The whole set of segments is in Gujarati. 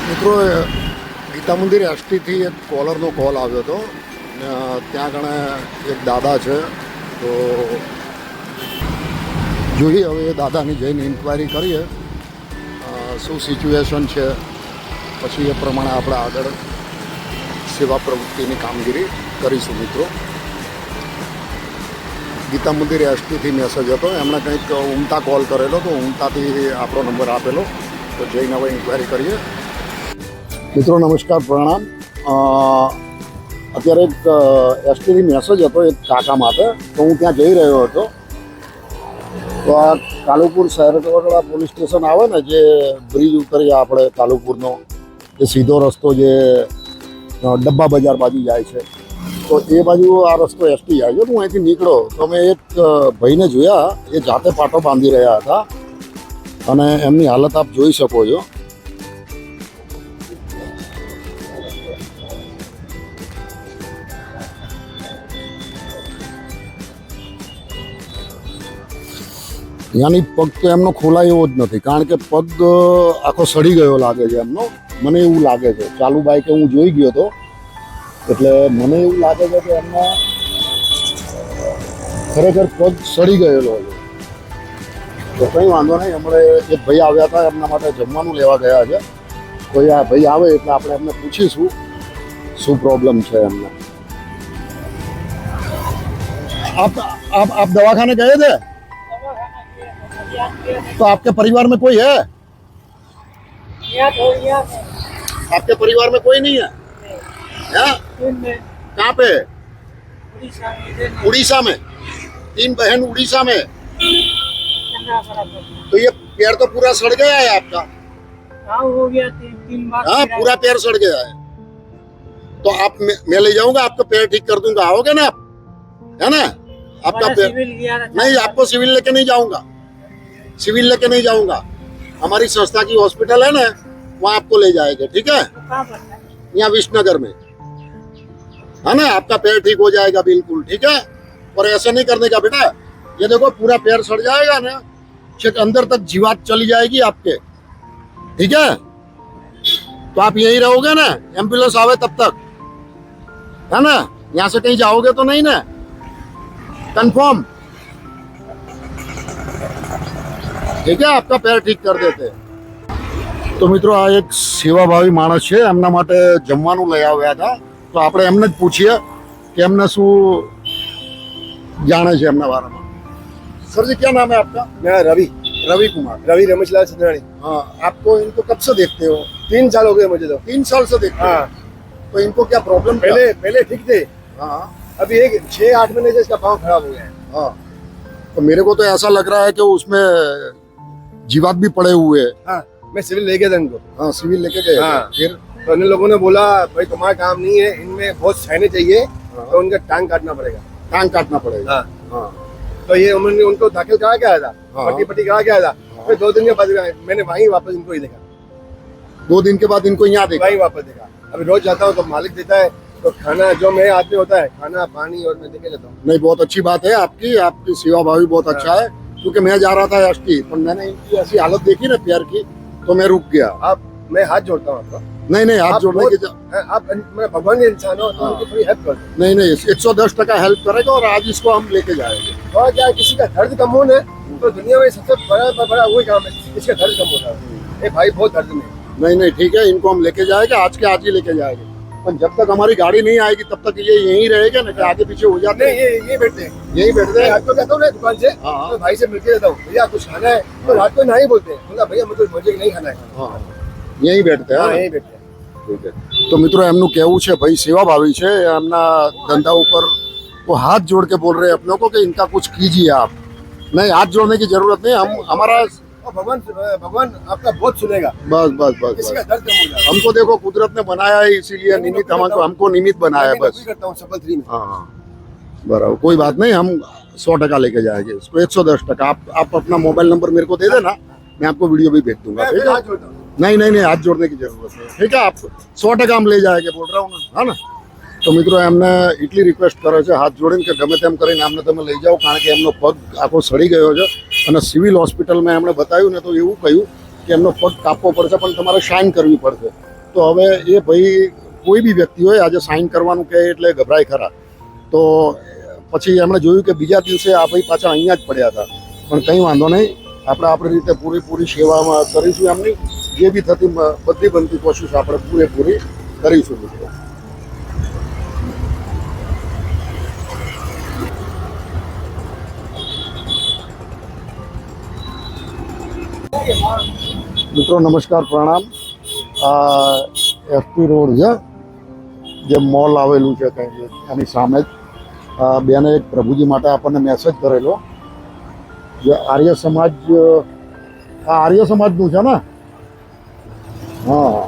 મિત્રો ગીતા મંદિર એસટીથી એક કોલરનો કોલ આવ્યો હતો. ત્યાં કણે એક દાદા છે, તો જોઈએ હવે એ દાદાની જઈને ઇન્ક્વાયરી કરીએ શું સિચ્યુએશન છે, પછી એ પ્રમાણે આપણે આગળ સેવા પ્રવૃત્તિની કામગીરી કરીશું. મિત્રો ગીતા મંદિર એસટીથી મેસેજ હતો, એમણે કંઈક ઉમતા કોલ કરેલો, તો ઉમતાથી આપણો નંબર આપેલો, તો જઈને હવે ઇન્ક્વાયરી કરીએ. મિત્રો નમસ્કાર, પ્રણામ. અત્યારે એક એસટીથી મેસેજ હતો એક કાકા માટે, તો હું ત્યાં જઈ રહ્યો હતો. તો આ કાલુપુર શહેરવાળા પોલીસ સ્ટેશન આવે ને, જે બ્રિજ ઉતરીએ આપણે કાલુપુરનો, એ સીધો રસ્તો જે ડબ્બા બજાર બાજુ જાય છે, તો એ બાજુ આ રસ્તો એસટી જાય છે. હું અહીંથી નીકળ્યો તો મેં એક ભાઈને જોયા, એ જાતે પાટો બાંધી રહ્યા હતા, અને એમની હાલત આપ જોઈ શકો છો. યાની પગ તો એમનો ખોલાય એવો જ નથી, કારણ કે પગ આખો સડી ગયો લાગે છે એમનો. મને એવું લાગે છે, ચાલુ બાઈકે હું જોઈ ગયો હતો, એટલે મને એવું લાગે છે કે એમનો ખરેખર પગ સડી ગયેલો છે. તો કંઈ વાંધો નહીં, હમણાં એક ભાઈ આવ્યા હતા, એમના માટે જમવાનું લેવા ગયા છે. કોઈ આ ભાઈ આવે એટલે આપણે એમને પૂછીશું શું પ્રોબ્લેમ છે એમને. આપ દવાખાને ગए थे? तो आपके परिवार में कोई है? आपके परिवार में कोई नहीं है? कहाँ पे? उड़ीसा में. 3 बहन उड़ीसा में. तो ये पैर तो पूरा सड़ गया है आपका? हो गया 3 बार. हाँ, पूरा पैर सड़ गया है. तो आप मैं ले जाऊंगा, आपका पैर ठीक कर दूंगा, आओगे ना आप? है ना? आपका पैर नहीं, आपको सिविल लेके नहीं जाऊंगा, सिविल लेके नहीं जाऊंगा. हमारी संस्था की हॉस्पिटल है ना, वहाँ आपको ले जाएंगे, ठीक है? यहाँ विष्णुनगर में, है ना? आपका पैर ठीक हो जाएगा बिल्कुल, ठीक है? और ऐसा नहीं करने का बेटा. ये देखो पूरा पैर सड़ जाएगा ना, छेक अंदर तक जीवात चली जाएगी आपके, ठीक है? तो आप यहीं रहोगे ना, एम्बुलेंस आवे तब तक, है ना? यहाँ से कहीं जाओगे तो नहीं ना? कंफर्म? ठीक है, आपका पैर ठीक कर देते. તો મિત્રો આ એક સેવાભાવી માણસ છે, એમના માટે જમવાનું લઈ આવ્યા હતા. તો આપણે એમને જ પૂછીએ કે એમને શું જાણે છે એમના બારામાં. सर जी क्या नाम है आपका? मैं रवि कुमार. रवि रमेशलाल चंद्राणी. हाँ, आपको इनको कब से देखते हो? 3 साल हो गए मुझे तो. 3 साल से देखते हो? हाँ. तो इनको क्या प्रॉब्लम? पहले ठीक थे. हाँ. अभी एक 6-8 महीने से इसका पाँव खराब हो गया है. हाँ, तो मेरे को तो ऐसा लग रहा है कि उसमें जीवात भी पड़े हुए हैं. हाँ, मैं सिविल ले गया था इनको. हाँ, सिविल लेके गए. हाँ. फिर तो इन लोगों ने बोला भाई तुम्हारा काम नहीं है, इनमें बहुत सहने चाहिए. हाँ. तो उनका टांग काटना पड़ेगा. टांग काटना पड़ेगा. हाँ. हाँ. तो ये उन्होंने उनको दाखिल करा के आया था. हाँ. पट्टी करा के आया था. फिर 2 दिन के बाद मैंने वहीं वापस इनको ही देखा. 2 दिन के बाद इनको यहाँ देखा. वहीं वापस देखा. अभी रोज जाता हूँ तो मालिक देता है, तो खाना जो मेरे हाथ में होता है, खाना पानी और मैं देके लेता हूँ. नहीं, बहुत अच्छी बात है आपकी सेवा भाव भी बहुत अच्छा है. क्योंकि मैं जा रहा था एसटी, पर मैंने इनकी ऐसी हालत देखी ना पैर की, तो मैं रुक गया. आप मैं हाथ जोड़ता हूँ आपका. नहीं, हाथ जोड़ने की आप मैं भगवान के इंसान हो, तो हाँ. उनकी थोड़ी हेल्प करो. नहीं, 110% हेल्प करेगा, और आज इसको हम लेके जाएंगे. और क्या किसी का दर्द कम होना है, तो दुनिया में सबसे बड़ा वही काम है, इसका दर्द कम होता है. ये भाई बहुत दर्द में. नहीं, ठीक है, इनको हम लेके जाएंगे, आज के आज ही लेके जाएंगे. पर जब तक हमारी गाड़ी नहीं आएगी तब तक ये यहीं रहेगा ना, कि आगे पीछे हो जाते नहीं, ये बैठते हैं. यही बैठते हैं. रात को जाता हूँ ना दुकान से, हाँ. तो भाई से मिलके रहता हूँ, भैया कुछ खाना है, तो रात को नहीं बोलते हैं, बोला भैया मुझे नहीं खाना है. हाँ, यहीं बैठते हैं. हाँ, यहीं बैठते हैं. ठीक है. तो मित्रों એમનું કહેવું છે, ભાઈ સેવાભાવી છે, એમના ધંધા ઉપર वो हाथ जोड़ के बोल रहे हैं अपनों को कि इनका कुछ कीजिए आप. नहीं, हाथ जोड़ने की जरूरत नहीं, हम हमारा और भगवान आपका बहुत सुनेगा. बस किसी का दर्द कम हो जाएगा. हमको देखो कुदरत ने बनाया है, इसीलिए निमित्त हमको निमित्त बनाया है मैं बस. नौकरी करता हूँ सफल 3 में. हाँ, बराबर, कोई बात नहीं, हम 100% लेके जाएंगे इसको. 110%. आप अपना मोबाइल नंबर मेरे को दे देना, मैं आपको वीडियो भी भेज दूंगा. मैं ठीक है? हाथ जोड़ता हूँ. नहीं, हाथ जोड़ने की जरूरत नहीं. ठीक है, आप 100% हम ले जाएंगे, बोल रहा हूँ ना, है ना? તો મિત્રો એમને એટલી રિક્વેસ્ટ કરે છે હાથ જોડીને કે ગમે તેમ કરીને આમને તમે લઈ જાઓ, કારણ કે એમનો પગ આખો સડી ગયો છે. અને સિવિલ હોસ્પિટલમાં એમણે બતાવ્યું ને, તો એવું કહ્યું કે એમનો પગ કાપવો પડશે, પણ તમારે શાઇન કરવી પડશે. તો હવે એ ભાઈ કોઈ બી વ્યક્તિ હોય આજે સાઇન કરવાનું કહે એટલે ગભરાય ખરા. તો પછી એમણે જોયું કે બીજા દિવસે આ ભાઈ પાછા અહીંયા જ પડ્યા હતા. પણ કંઈ વાંધો નહીં, આપણે આપણી રીતે પૂરેપૂરી સેવામાં કરીશું એમની. જે બી થતી બધી બનતી કોશિશ આપણે પૂરેપૂરી કરીશું મિત્રો. મિત્રો નમસ્કાર, પ્રણામ. આ એફપી રોડ છે, જે મોલ આવેલું છે કંઈ એની સામે જ. બેને એક પ્રભુજી માટે આપણને મેસેજ કરેલો. જે આર્ય સમાજ, આ આર્ય સમાજનું છે ને? હા,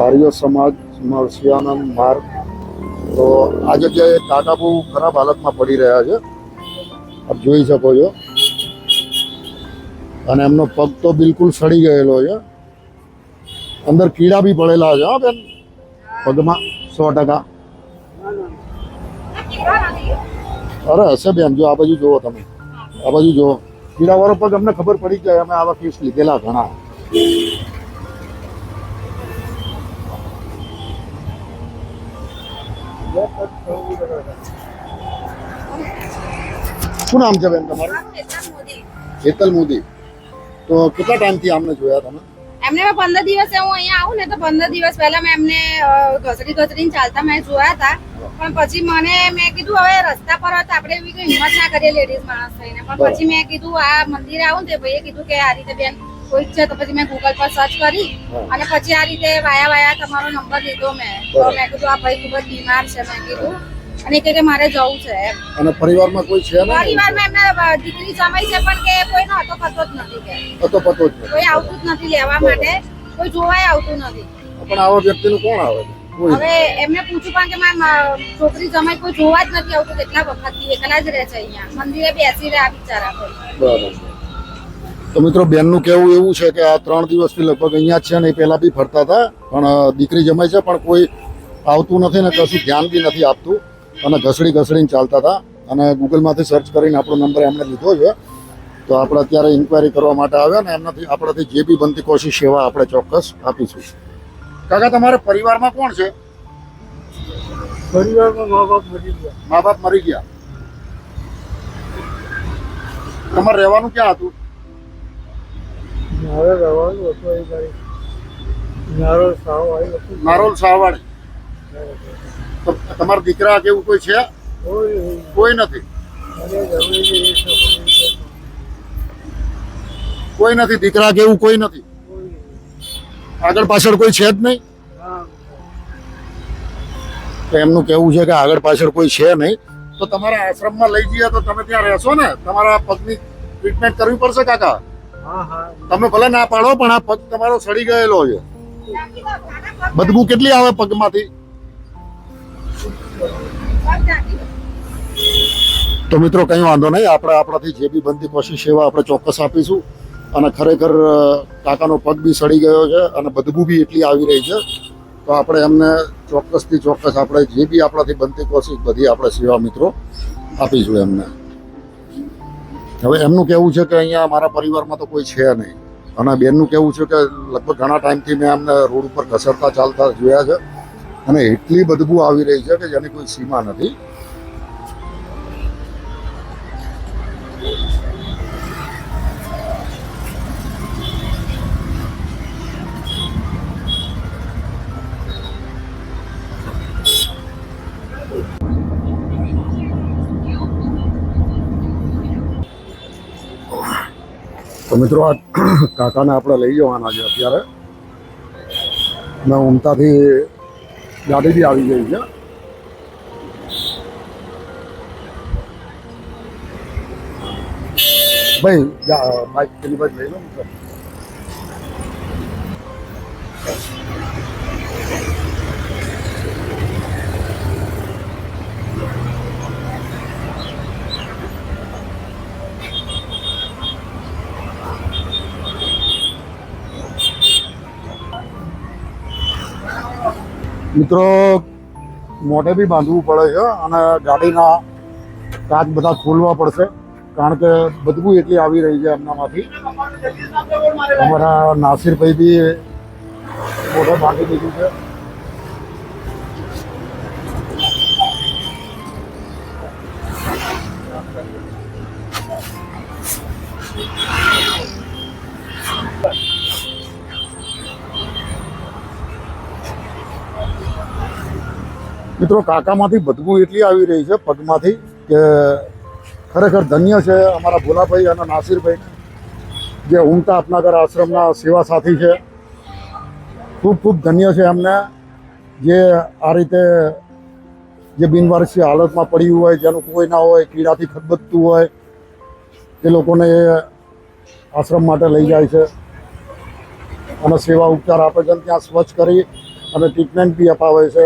આર્ય સમાજ મરસિયાનંદ માર્ગ. તો આ જગ્યાએ કાકા બહુ ખરાબ હાલતમાં પડી રહ્યા છે, આપ જોઈ શકો છો. અને એમનો પગ તો બિલકુલ સડી ગયેલો છે, અંદર કીડા બી પડેલા છે. હા બેન, પગમાં 100%. અરે હશે બેન, જો આ બાજુ જુઓ તમે, આ બાજુ જુઓ. કીડાવાળો પગ અમને ખબર પડી જાય, અમે આવા કેસ લીધેલા ઘણા. શું નામ છે બેન તમારું? હેતલ મોદી. તો કેટલા ટાઈમથી આમને જોયા તમે? એમને 15 દિવસે હું અહીંયા આવું ને તો 15 દિવસ પહેલા મેં એમને ઘસડીને ચાલતા મેં જોયા હતા. પણ પછી મેં કીધું હવે રસ્તા પર હતા, આપણે એવી કઈ હિંમત ના કરીએ લેડીઝ માણસ થઈને. પણ પછી મેં કીધું આ મંદિરે આવું ને ભાઈએ કીધું કે આ રીતે બેન કોઈ છે, તો પછી મેં ગૂગલ પર સર્ચ કરી અને પછી આ રીતે વાયા તમારો નંબર લીધો મેં. તો મેં કીધું આ ભાઈ ખૂબ જ બીમાર છે, મેં કીધું. અને કે મારે જવું છે એમ. અને પરિવારમાં કોઈ છે ને? પરિવારમાં એમના દીકરી જમાઈ છે, પણ કે કોઈ નો હતો પતો જ નથી, કે પતો જ છે. કોઈ આવતું જ નથી લેવા માટે, કોઈ જોવાય આવતું નથી. પણ આવા વ્યક્તિનું કોણ આવે છે? હવે એમને પૂછ્યું પણ કે મારી છોકરી જમાઈ કોઈ જોવા જ નથી આવતું, કેટલા વખતથી એકલા જ રહે છે અહીંયા મંદિરે બેસી રહે આ બિચારા ભાઈ. બરાબર. તો મિત્રો બેનનું કહેવું એવું છે કે આ 3 દિવસથી લગભગ અહીંયા જ છે ને, એ પહેલાં બી ફરતા હતા, પણ દીકરી જમાઈ છે પણ કોઈ આવતું નથી ને કશું ધ્યાન બી નથી આપતું. અને ઘસડીને ચાલતા હતા. અને ગૂગલમાંથી સર્ચ કરીને આપણો નંબર એમણે લીધો છે. તો આપણે અત્યારે ઇન્ક્વાયરી કરવા માટે આવ્યા ને એમનાથી આપણાથી જે બી બનતી કોશિશ સેવા આપણે ચોક્કસ આપીશું. કાકા, તમારે પરિવારમાં કોણ છે? પરિવારમાં મા બાપ મરી ગયા. મા બાપ મરી ગયા. તમારે રહેવાનું ક્યાં હતું? મારે રહેવાનું હતું એ ગાડી નારોલ સાવ આવી હતું. નારોલ સાવાડી. તો તમારા દીકરા કેવું કોઈ છે? કોઈ નથી. કોઈ નથી દીકરા કેવું કોઈ નથી. આગળ પાછળ કોઈ છે જ નહીં. તો એમનું કહેવું છે કે આગળ પાછળ કોઈ છે નહીં. તો તમારા આશ્રમમાં લઈ જઈએ તો તમે ત્યાં રહેશો ને? તમારા પગની ટ્રીટમેન્ટ કરવી પડશે કાકા. તમે ભલે ના પાડો, પણ આ પગ તમારો સડી ગયેલો છે. બદબુ કેટલી આવે પગમાંથી? તો મિત્રો કંઈ વાંધો નહીં, આપણે આપણાથી જે બી બનતી કોશિશ સેવા આપણે ચોક્કસ આપીશું. અને ખરેખર કાકાનો પગ બી સડી ગયો છે અને બદબુ બી એટલી આવી રહી છે. તો આપણે એમને ચોક્કસથી ચોક્કસ આપણે જે બી આપણાથી બનતી કોશિશ બધી આપણે સેવા મિત્રો આપીશું એમને. હવે એમનું કહેવું છે કે અહીંયા મારા પરિવારમાં તો કોઈ છે નહીં. અને બેનનું કહેવું છે કે લગભગ ઘણા ટાઈમથી મેં એમને રોડ ઉપર ઘસરતા ચાલતા જોયા છે અને એટલી બદબુ આવી રહી છે કે જેની કોઈ સીમા નથી. તો મિત્રો આ કાકાને આપણે લઈ જવાના છે અત્યારે. ને ઉમતાથી ગાડી બી આવી ગઈ છે. ભાઈ બાઇક પેલી બાજુ લઈ લો. મિત્રો મોઢે બી બાંધવું પડે છે અને ગાડીના કાચ બધા ખોલવા પડશે. કારણ કે બદબુ એટલી આવી રહી છે એમનામાંથી. અમારા નાસિરભાઈ બી મોઢે બાંધી દીધું છે. મિત્રો કાકામાંથી બદબુ એટલી આવી રહી છે પગમાંથી કે ખરેખર ધન્ય છે અમારા ભોલાભાઈ અને નાસિરભાઈ જે ઉમટા આપનાગર આશ્રમના સેવા સાથી છે. ખૂબ ખૂબ ધન્ય છે એમને જે આ રીતે જે બિનવારસી હાલતમાં પડ્યું હોય, જેનું કોઈ ના હોય, કીડાથી ખદબદતું હોય, એ લોકોને એ આશ્રમ માટે લઈ જાય છે અને સેવા ઉપચાર આપે છે. ત્યાં સ્વચ્છ કરી અને ટ્રીટમેન્ટ બી અપાવે છે.